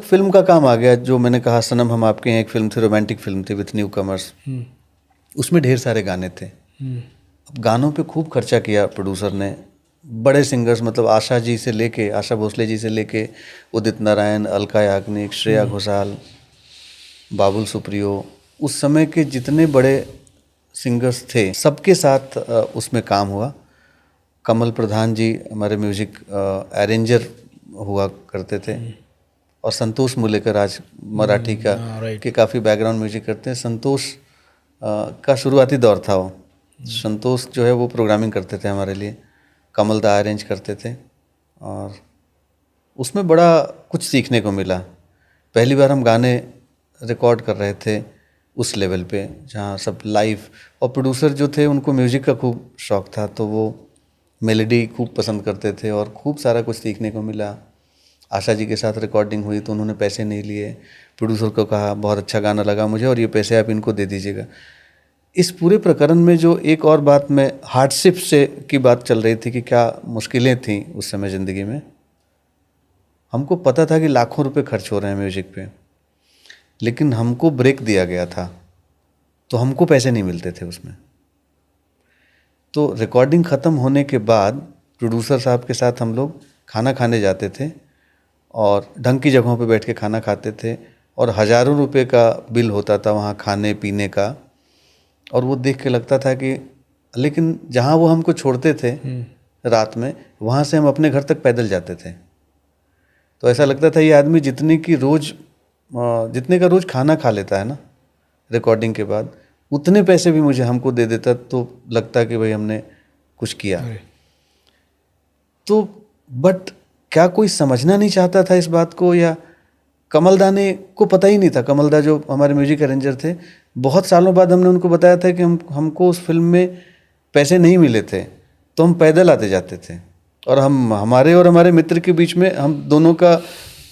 Film का काम आ गया, जो मैंने कहा सनम हम आपके हैं, एक फिल्म थी, रोमांटिक फिल्म थी विथ न्यू कमर्स। उसमें ढेर सारे गाने थे। अब गानों पे खूब खर्चा किया प्रोड्यूसर ने। बड़े सिंगर्स, मतलब आशा जी से लेके, आशा भोसले जी से लेके उदित नारायण, अलका याग्निक, श्रेया घोषाल, बाबुल सुप्रियो, उस समय के जितने बड़े सिंगर्स थे सबके साथ उसमें काम हुआ। कमल प्रधान जी हमारे म्यूजिक अरेंजर हुआ करते थे, और संतोष मुलेकर आज मराठी का राइट। के काफ़ी बैकग्राउंड म्यूजिक करते हैं। संतोष का शुरुआती दौर था वो। संतोष जो है वो प्रोग्रामिंग करते थे हमारे लिए, कमल दा अरेंज करते थे, और उसमें बड़ा कुछ सीखने को मिला। पहली बार हम गाने रिकॉर्ड कर रहे थे उस लेवल पे, जहाँ सब लाइव, और प्रोड्यूसर जो थे उनको म्यूजिक का खूब शौक था, तो वो मेलोडी खूब पसंद करते थे, और खूब सारा कुछ सीखने को मिला। आशा जी के साथ रिकॉर्डिंग हुई तो उन्होंने पैसे नहीं लिए, प्रोड्यूसर को कहा बहुत अच्छा गाना लगा मुझे और ये पैसे आप इनको दे दीजिएगा। इस पूरे प्रकरण में जो एक और बात में हार्डशिप से की बात चल रही थी कि क्या मुश्किलें थीं उस समय ज़िंदगी में। हमको पता था कि लाखों रुपए खर्च हो रहे हैं म्यूजिक पे, लेकिन हमको ब्रेक दिया गया था, तो हमको पैसे नहीं मिलते थे उसमें। तो रिकॉर्डिंग ख़त्म होने के बाद प्रोड्यूसर साहब के साथ हम लोग खाना खाने जाते थे, और ढंग की जगहों पे बैठ के खाना खाते थे, और हज़ारों रुपए का बिल होता था वहाँ खाने पीने का। और वो देख के लगता था कि, लेकिन जहाँ वो हमको छोड़ते थे रात में, वहाँ से हम अपने घर तक पैदल जाते थे। तो ऐसा लगता था ये आदमी जितने का रोज़ खाना खा लेता है ना रिकॉर्डिंग के बाद, उतने पैसे भी मुझे हमको दे देता, तो लगता कि भाई हमने कुछ किया। तो बट क्या कोई समझना नहीं चाहता था इस बात को, या कमलदा ने को पता ही नहीं था। कमलदा जो हमारे म्यूजिक अरेंजर थे, बहुत सालों बाद हमने उनको बताया था कि हमको उस फिल्म में पैसे नहीं मिले थे, तो हम पैदल आते जाते थे, और हमारे और हमारे मित्र के बीच में हम दोनों का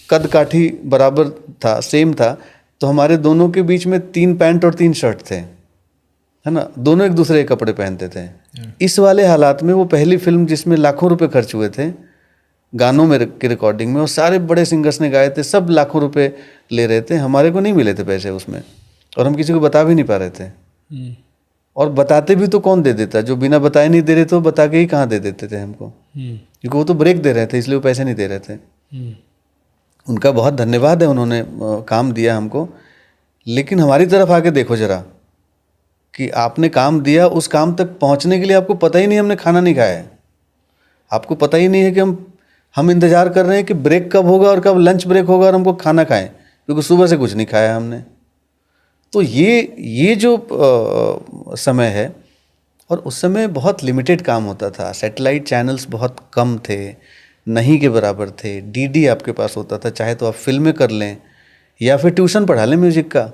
कद काठी बराबर था, सेम था, तो हमारे दोनों के बीच में 3 पैंट और 3 शर्ट थे, है ना, दोनों एक दूसरे के कपड़े पहनते थे। इस वाले हालात में वो पहली फिल्म जिसमें लाखों रुपए खर्च हुए थे गानों में की रिकॉर्डिंग में, और सारे बड़े सिंगर्स ने गाए थे, सब लाखों रुपए ले रहे थे, हमारे को नहीं मिले थे पैसे उसमें, और हम किसी को बता भी नहीं पा रहे थे। और बताते भी तो कौन दे देता, जो बिना बताए नहीं दे रहे, तो बता के ही कहाँ दे देते थे हमको, क्योंकि वो तो ब्रेक दे रहे थे, इसलिए वो पैसे नहीं दे रहे थे। उनका बहुत धन्यवाद है, उन्होंने काम दिया हमको। लेकिन हमारी तरफ आके देखो जरा कि आपने काम दिया, उस काम तक पहुंचने के लिए आपको पता ही नहीं हमने खाना नहीं खाया है, आपको पता ही नहीं है कि हम इंतज़ार कर रहे हैं कि ब्रेक कब होगा और कब लंच ब्रेक होगा और हमको खाना खाएं, क्योंकि सुबह से कुछ नहीं खाया हमने। तो ये जो समय है, और उस समय बहुत लिमिटेड काम होता था, सैटेलाइट चैनल्स बहुत कम थे, नहीं के बराबर थे, डीडी आपके पास होता था, चाहे तो आप फिल्में कर लें या फिर ट्यूशन पढ़ा लें म्यूजिक का,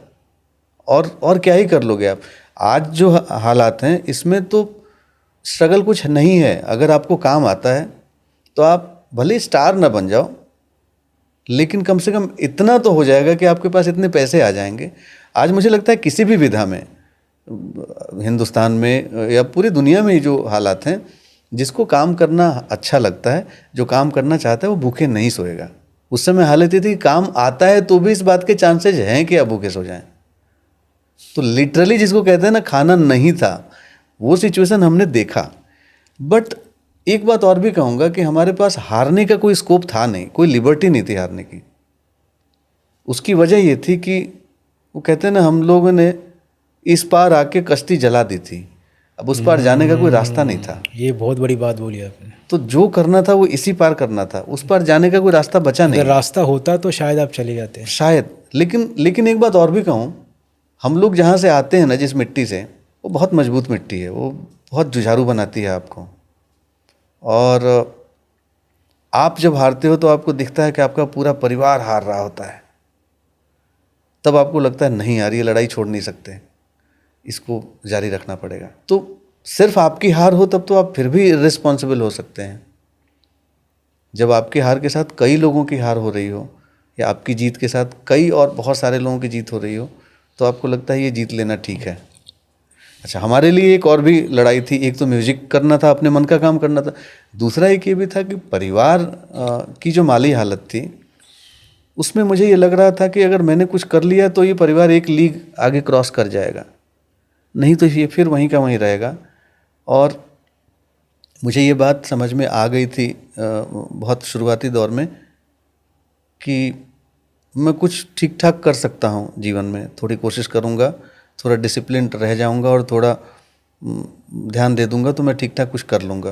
और क्या ही कर लोगे आप। आज जो हालात हैं इसमें तो स्ट्रगल कुछ नहीं है। अगर आपको काम आता है तो आप भले स्टार ना बन जाओ, लेकिन कम से कम इतना तो हो जाएगा कि आपके पास इतने पैसे आ जाएंगे। आज मुझे लगता है किसी भी विधा में, हिंदुस्तान में या पूरी दुनिया में जो हालात हैं, जिसको काम करना अच्छा लगता है, जो काम करना चाहता है, वो भूखे नहीं सोएगा। उस समय हालत ये थी कि काम आता है तो भी इस बात के चांसेज हैं कि आप भूखे सो जाएं। तो लिटरली जिसको कहते हैं ना, खाना नहीं था, वो सिचुएशन हमने देखा। बट एक बात और भी कहूँगा कि हमारे पास हारने का कोई स्कोप था नहीं, कोई लिबर्टी नहीं थी हारने की। उसकी वजह ये थी कि वो कहते हैं ना, हम लोगों ने इस पार आके कश्ती जला दी थी, अब उस पार जाने का कोई रास्ता नहीं था। ये बहुत बड़ी बात बोली आपने। तो जो करना था वो इसी पार करना था, उस पार जाने का कोई रास्ता बचा नहीं। अगर रास्ता होता तो शायद आप चले जाते, शायद। लेकिन एक बात और भी कहूँ, हम लोग जहाँ से आते हैं ना, जिस मिट्टी से, वो बहुत मजबूत मिट्टी है, वो बहुत जुझारू बनाती है आपको। और आप जब हारते हो तो आपको दिखता है कि आपका पूरा परिवार हार रहा होता है, तब आपको लगता है नहीं यार, ये लड़ाई छोड़ नहीं सकते, इसको जारी रखना पड़ेगा। तो सिर्फ आपकी हार हो तब तो आप फिर भी रिस्पॉन्सिबल हो सकते हैं। जब आपकी हार के साथ कई लोगों की हार हो रही हो, या आपकी जीत के साथ कई और बहुत सारे लोगों की जीत हो रही हो, तो आपको लगता है ये जीत लेना ठीक है। अच्छा, हमारे लिए एक और भी लड़ाई थी। एक तो म्यूजिक करना था, अपने मन का काम करना था, दूसरा एक ये भी था कि परिवार की जो माली हालत थी, उसमें मुझे ये लग रहा था कि अगर मैंने कुछ कर लिया तो ये परिवार एक लीग आगे क्रॉस कर जाएगा, नहीं तो ये फिर वहीं का वहीं रहेगा। और मुझे ये बात समझ में आ गई थी बहुत शुरुआती दौर में कि मैं कुछ ठीक ठाक कर सकता हूँ जीवन में, थोड़ी कोशिश करूँगा, थोड़ा डिसिप्लिन रह जाऊँगा और थोड़ा ध्यान दे दूँगा तो मैं ठीक ठाक कुछ कर लूँगा।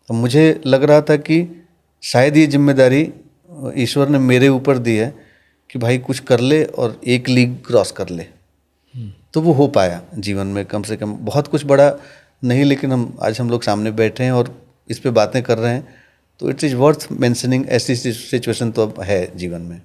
तो मुझे लग रहा था कि शायद ये जिम्मेदारी ईश्वर ने मेरे ऊपर दी है कि भाई कुछ कर ले और एक लीग क्रॉस कर ले। तो वो हो पाया जीवन में, कम से कम बहुत कुछ बड़ा नहीं, लेकिन हम लोग सामने बैठे हैं और इस पे बातें कर रहे हैं, तो इट इज़ वर्थ मेंशनिंग। ऐसी सिचुएशन तो अब है जीवन में।